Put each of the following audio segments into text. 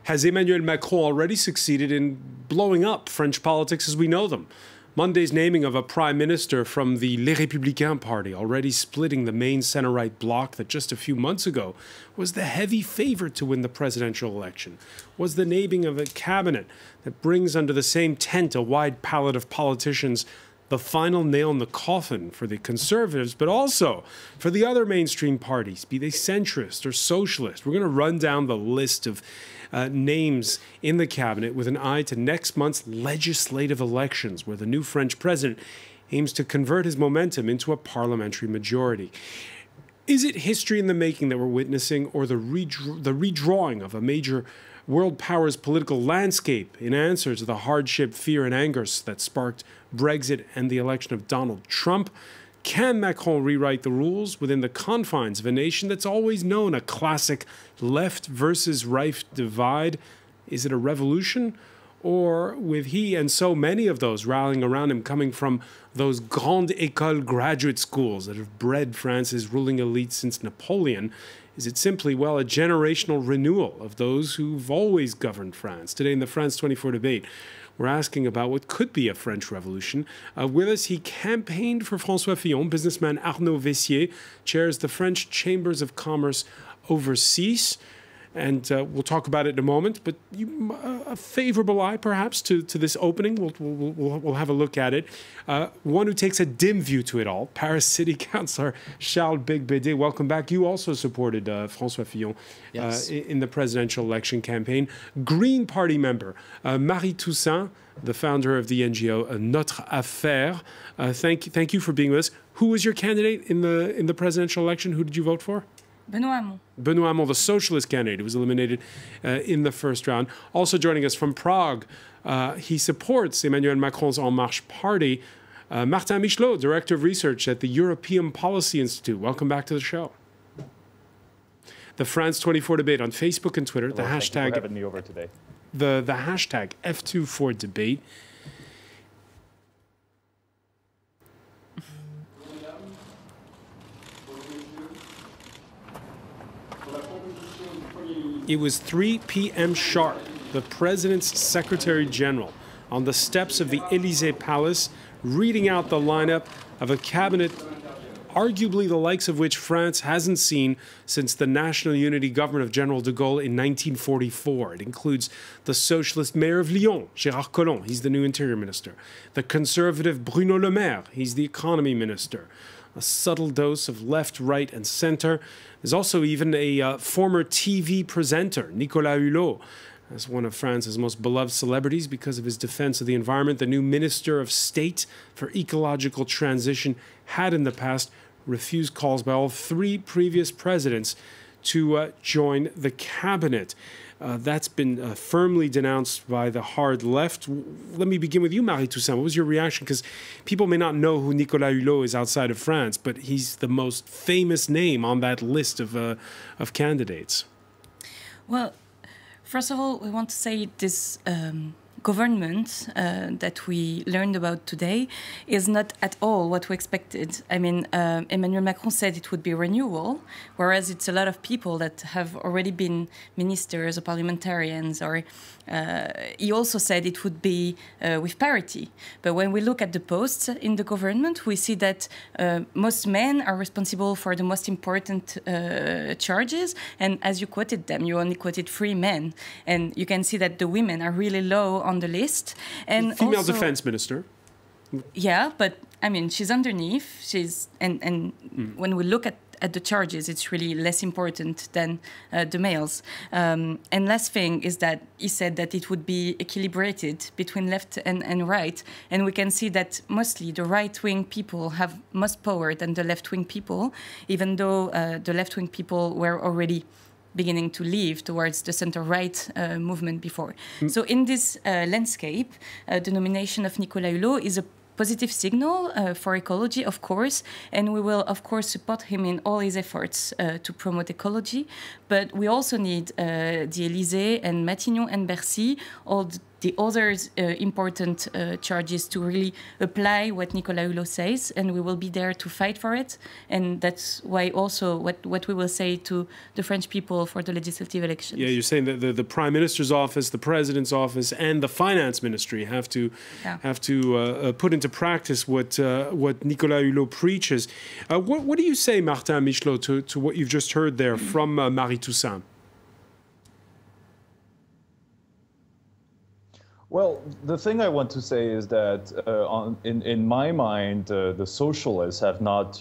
Has Emmanuel Macron already succeeded in blowing up French politics as we know them? Monday's naming of a prime minister from the Les Républicains party, already splitting the main center-right bloc that just a few months ago was the heavy favorite to win the presidential election, was the naming of a cabinet that brings under the same tent a wide palette of politicians, the final nail in the coffin for the conservatives, but also for the other mainstream parties, be they centrist or socialist. We're going to run down the list of names in the cabinet with an eye to next month's legislative elections, where the new French president aims to convert his momentum into a parliamentary majority. Is it history in the making that we're witnessing, or the redrawing of a major world power's political landscape in answer to the hardship, fear, and anger that sparked Brexit and the election of Donald Trump? Can Macron rewrite the rules within the confines of a nation that's always known a classic left versus right divide? Is it a revolution? Or with he and so many of those rallying around him coming from those grande école graduate schools that have bred France's ruling elite since Napoleon, is it simply, well, a generational renewal of those who've always governed France? Today in the France 24 debate, we're asking about what could be a French revolution. With us, he campaigned for François Fillon. Businessman Arnaud Vessier chairs the French Chambers of Commerce overseas. And we'll talk about it in a moment. But a favorable eye, perhaps, to this opening. We'll have a look at it. One who takes a dim view to it all, Paris City Councillor Charles Big-Bédé. Welcome back. You also supported François Fillon in the presidential election campaign. Green Party member Marie Toussaint, the founder of the NGO Notre Affaire. Thank you for being with us. Who was your candidate in the presidential election? Who did you vote for? Benoît Hamon. Benoît Hamon, the socialist candidate, who was eliminated in the first round. Also joining us from Prague, he supports Emmanuel Macron's En Marche party. Martin Michele, Director of Research at the European Policy Institute. Welcome back to the show. The France 24 debate on Facebook and Twitter. Hello, the hashtag. thank you for having me over today. The hashtag F24debate. It was 3 p.m. sharp. The president's Secretary General on the steps of the Élysée Palace reading out the lineup of a cabinet arguably the likes of which France hasn't seen since the National Unity government of General de Gaulle in 1944. It includes the socialist mayor of Lyon, Gérard Collomb, he's the new interior minister. The conservative Bruno Le Maire, he's the economy minister. A subtle dose of left, right, and center. There's also even a former TV presenter, Nicolas Hulot, as one of France's most beloved celebrities because of his defense of the environment. The new Minister of State for Ecological Transition had in the past refused calls by all 3 previous presidents to join the cabinet. That's been firmly denounced by the hard left. Let me begin with you, Marie Toussaint. What was your reaction? Because people may not know who Nicolas Hulot is outside of France, but he's the most famous name on that list of candidates. Well, first of all, we want to say this government that we learned about today is not at all what we expected. I mean, Emmanuel Macron said it would be renewal, whereas it's a lot of people that have already been ministers or parliamentarians, or he also said it would be with parity. But when we look at the posts in the government, we see that most men are responsible for the most important charges. And as you quoted them, you only quoted 3 men. And you can see that the women are really low on the list. And female also, defense minister. Yeah, but I mean, she's underneath. She's when we look at the charges, it's really less important than the males. And last thing is that he said that it would be equilibrated between left and right. And we can see that mostly the right-wing people have most power than the left-wing people, even though the left-wing people were already beginning to leave towards the center-right movement before. So in this landscape, the nomination of Nicolas Hulot is a positive signal for ecology, of course, and we will, of course, support him in all his efforts to promote ecology. But we also need the Élysée and Matignon and Bercy, all the The other important charge is to really apply what Nicolas Hulot says, and we will be there to fight for it. And that's why also what we will say to the French people for the legislative elections. Yeah, you're saying that the Prime Minister's office, the President's office, and the Finance Ministry have to put into practice what Nicolas Hulot preaches. What do you say, Martin Michele, to what you've just heard there from Marie Toussaint? Well, the thing I want to say is that in my mind, the socialists have not,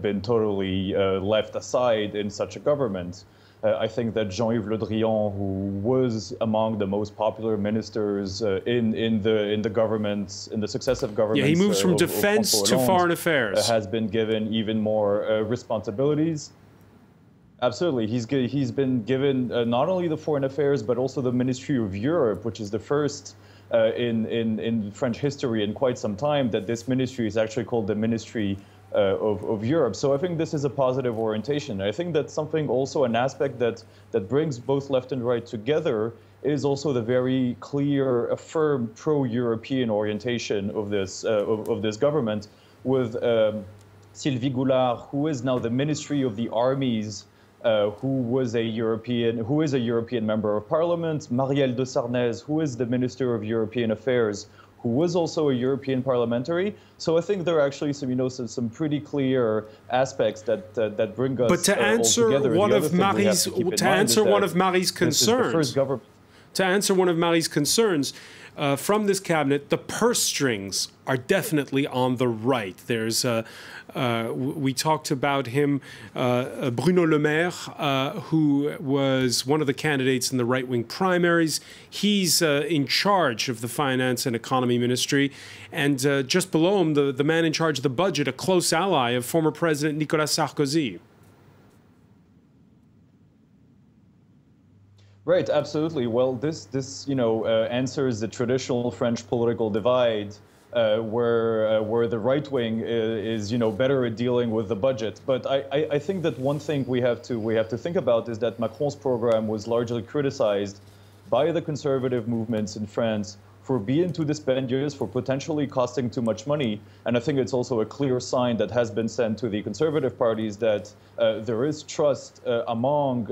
been totally left aside in such a government. I think that Jean-Yves Le Drian, who was among the most popular ministers in the governments, in the successive governments, he moves from defense to foreign affairs, has been given even more responsibilities. Absolutely. He's been given not only the foreign affairs, but also the Ministry of Europe, which is the first in French history in quite some time that this ministry is actually called the Ministry of Europe. So I think this is a positive orientation. I think that's something also an aspect that brings both left and right together is also the very clear, firm pro-European orientation of this government with Sylvie Goulard, who is now the Ministry of the Armies, who is a European member of Parliament, Marielle de Sarnez, who is the Minister of European Affairs, who was also a European parliamentary. So I think there are actually some pretty clear aspects that bring us but to answer all together. one of Marie's concerns, to answer one of Marie's concerns from this cabinet, the purse strings are definitely on the right. There's we talked about him, Bruno Le Maire, who was one of the candidates in the right-wing primaries. He's in charge of the Finance and Economy Ministry. And just below him, the man in charge of the budget, a close ally of former President Nicolas Sarkozy. Right, absolutely. Well, this answers the traditional French political divide, where the right wing is better at dealing with the budget. But I think that one thing we have to think about is that Macron's program was largely criticized by the conservative movements in France for being too dispendious, for potentially costing too much money. And I think it's also a clear sign that has been sent to the conservative parties that there is trust among,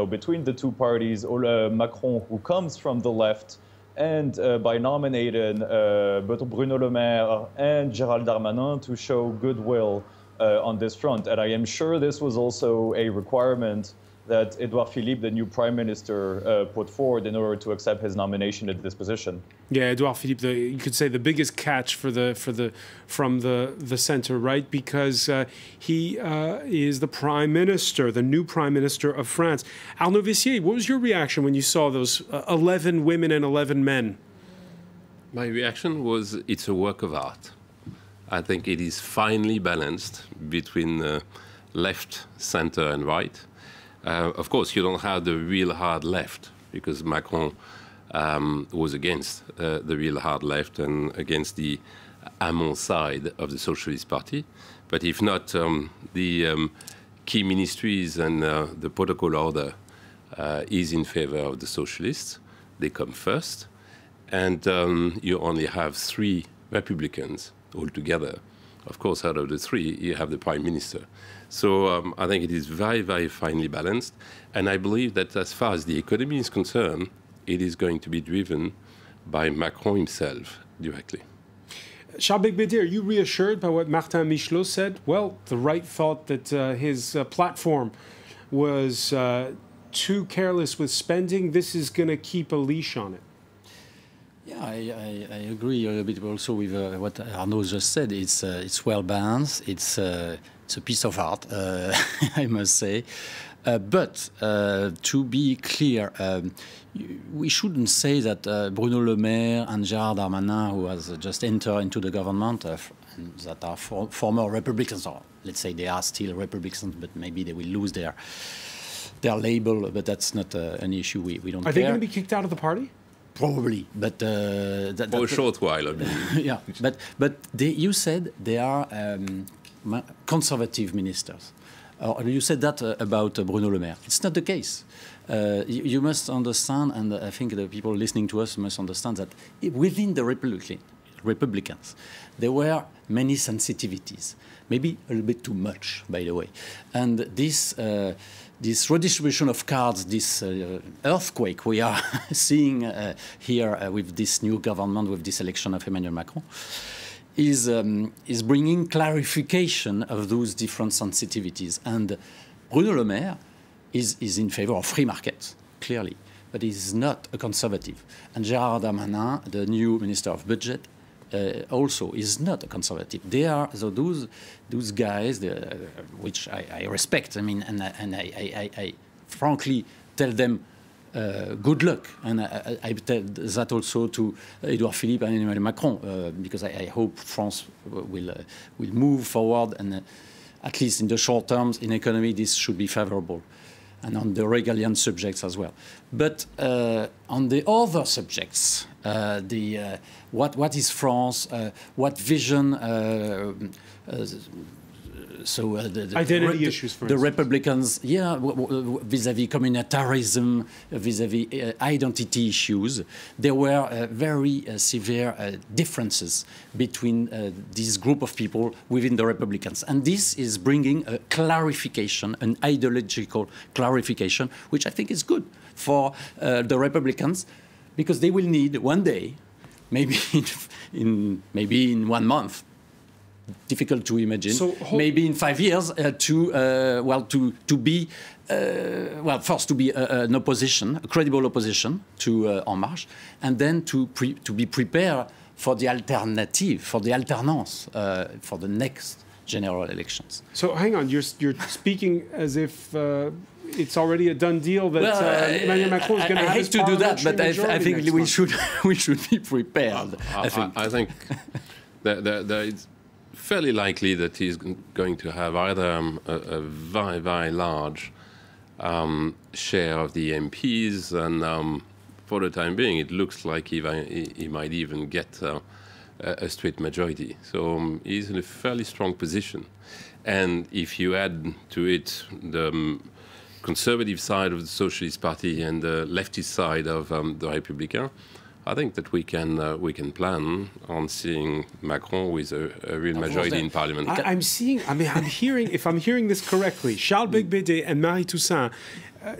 between the two parties, Macron, who comes from the left, and by nominating Bruno Le Maire and Gérald Darmanin to show goodwill on this front. And I am sure this was also a requirement that Edouard Philippe, the new prime minister, put forward in order to accept his nomination at this position. Yeah, Edouard Philippe, you could say the biggest catch from the center right, because he is the prime minister, the new prime minister of France. Arnaud Vessier, what was your reaction when you saw those 11 women and 11 men? My reaction was it's a work of art. I think it is finely balanced between left, center, and right. Of course, you don't have the real hard left, because Macron was against the real hard left and against the Hamon side of the Socialist Party. But if not, the key ministries and the protocol order is in favor of the Socialists. They come first. And you only have 3 Republicans altogether. Of course, out of the 3, you have the Prime Minister. So I think it is very, very finely balanced. And I believe that as far as the economy is concerned, it is going to be driven by Macron himself directly. Charles Becbédé, are you reassured by what Martin Michele said? Well, the right thought that his platform was too careless with spending. This is going to keep a leash on it. Yeah, I agree a bit also with what Arnaud just said. It's well balanced. It's a piece of art, I must say. But to be clear, we shouldn't say that Bruno Le Maire and Gérald Darmanin, who has just entered into the government, that are former Republicans, or let's say they are still Republicans, but maybe they will lose their label. But that's not an issue. We don't care. Are they going to be kicked out of the party? Probably, but for a short while. I mean. Yeah, but you said they are conservative ministers. You said that about Bruno Le Maire. It's not the case. You must understand, and I think the people listening to us must understand that within the Republicans, there were many sensitivities, maybe a little bit too much, by the way. And this redistribution of cards, this earthquake we are seeing here with this new government, with this election of Emmanuel Macron, is bringing clarification of those different sensitivities. And Bruno Le Maire is in favor of free markets, clearly, but he's not a conservative. And Gérard Darmanin, the new Minister of Budget, also is not a conservative. They are those guys, which I respect. I mean, and I frankly tell them good luck, and I tell that also to Edouard Philippe and Emmanuel Macron, because I hope France will move forward, and at least in the short terms in economy this should be favorable, and on the regalian subjects as well. But on the other subjects, what is France, what vision, the identity issues, for instance. Republicans, vis-à-vis communitarism, vis-à-vis identity issues, there were very severe differences between this group of people within the Republicans. And this is bringing a clarification, an ideological clarification, which I think is good for the Republicans, because they will need one day, maybe in 1 month, difficult to imagine. So maybe in 5 years to be first to be an opposition, a credible opposition to En Marche, and then to be prepared for the alternative, for the alternance, for the next general elections. So hang on, you're speaking as if it's already a done deal that Emmanuel Macron is going to have his parliamentary majority. But I think we should be prepared. I think there is fairly likely that he's going to have either a very, very large share of the MPs, and for the time being, it looks like he might even get a straight majority. So he's in a fairly strong position. And if you add to it the conservative side of the Socialist Party and the leftist side of the Républicains, I think that we can plan on seeing Macron with a real majority in Parliament. I'm hearing, if I'm hearing this correctly, Charles Becbédé and Marie Toussaint,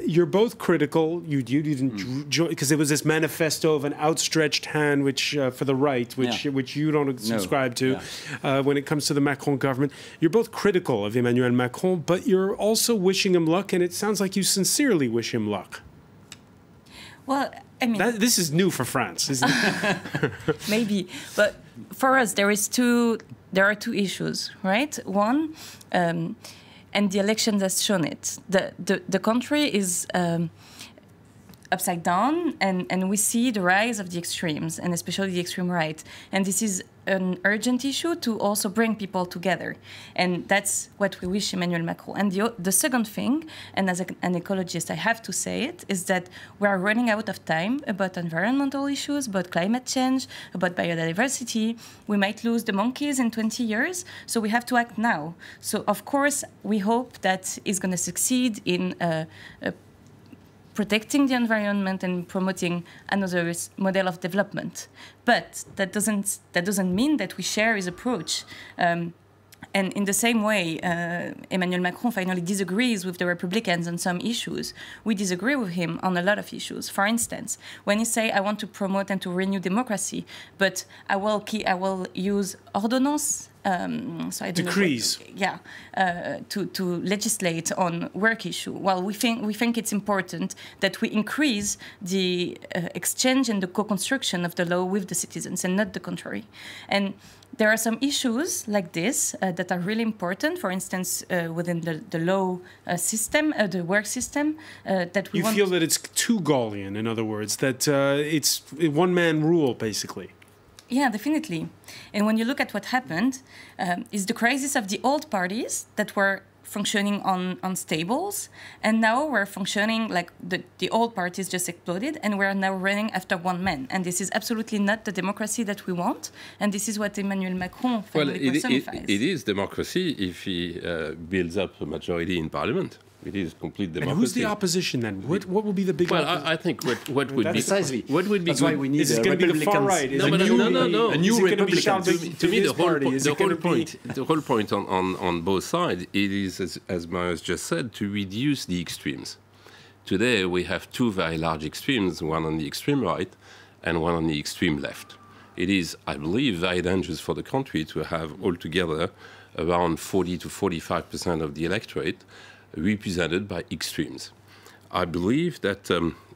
you're both critical. You didn't join because there was this manifesto of an outstretched hand, which for the right, which you don't subscribe to, when it comes to the Macron government. You're both critical of Emmanuel Macron, but you're also wishing him luck, and it sounds like you sincerely wish him luck. Well, I mean, this is new for France, isn't it? Maybe, but for us, there are two issues, right? One, and the election has shown it. The country is upside down, and we see the rise of the extremes, and especially the extreme right. And this is an urgent issue to also bring people together. And that's what we wish Emmanuel Macron. And the second thing, and as an ecologist I have to say it, is that we are running out of time about environmental issues, about climate change, about biodiversity. We might lose the monkeys in 20 years, so we have to act now. So of course we hope that he's going to succeed in protecting the environment and promoting another model of development, but that doesn't mean that we share his approach. And in the same way, Emmanuel Macron finally disagrees with the Republicans on some issues. We disagree with him on a lot of issues. For instance, when he say, "I want to promote and to renew democracy, but I will use ordonnance." So I don't decrees. To legislate on work issue. Well, we think it's important that we increase the exchange and the co-construction of the law with the citizens, and not the contrary. And there are some issues like this that are really important. For instance, within the law system, the work system, that we feel that it's too Gaullian. In other words, that it's one-man rule, basically. Yeah, definitely. And when you look at what happened, is the crisis of the old parties that were functioning on stables, and now we're functioning like the old parties just exploded, and we're now running after one man. And this is absolutely not the democracy that we want, and this is what Emmanuel Macron finally personifies. It is democracy if he builds up a majority in parliament. It is complete democracy. And who's the opposition then? What will be the big? Well, I think what would be precisely what would be that's good. why we need is it going to be the far right? No, a new Republican. To me, the whole point on both sides, it is, as Marius just said, to reduce the extremes. Today, we have two very large extremes, one on the extreme right and one on the extreme left. It is, I believe, very dangerous for the country to have altogether around 40 to 45% of the electorate represented by extremes. I believe that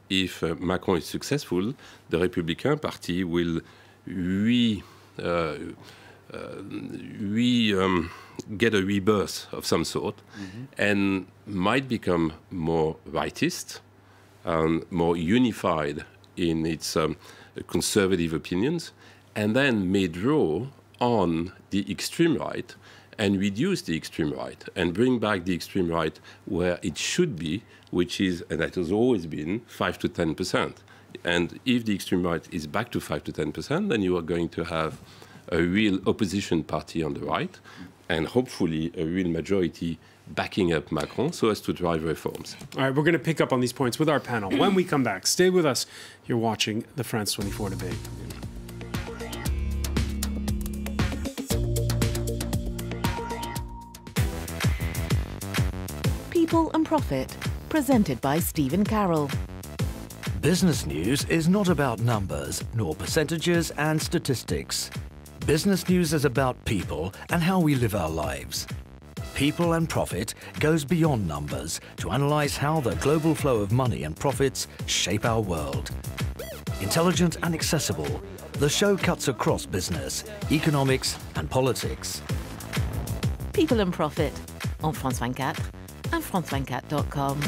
if Macron is successful, the Républicain Party will get a rebirth of some sort, and might become more rightist, more unified in its conservative opinions, and then may draw on the extreme right and reduce the extreme right and bring back the extreme right where it should be, which is, and that has always been, 5 to 10%. And if the extreme right is back to 5 to 10%, then you are going to have a real opposition party on the right, and hopefully a real majority backing up Macron so as to drive reforms. All right, we're going to pick up on these points with our panel. When we come back, stay with us. You're watching the France 24 debate. People and Profit, presented by Stephen Carroll. Business news is not about numbers, nor percentages and statistics. Business news is about people and how we live our lives. People and Profit goes beyond numbers to analyze how the global flow of money and profits shape our world. Intelligent and accessible, the show cuts across business, economics and politics. People and Profit, on France 24 and France24.com.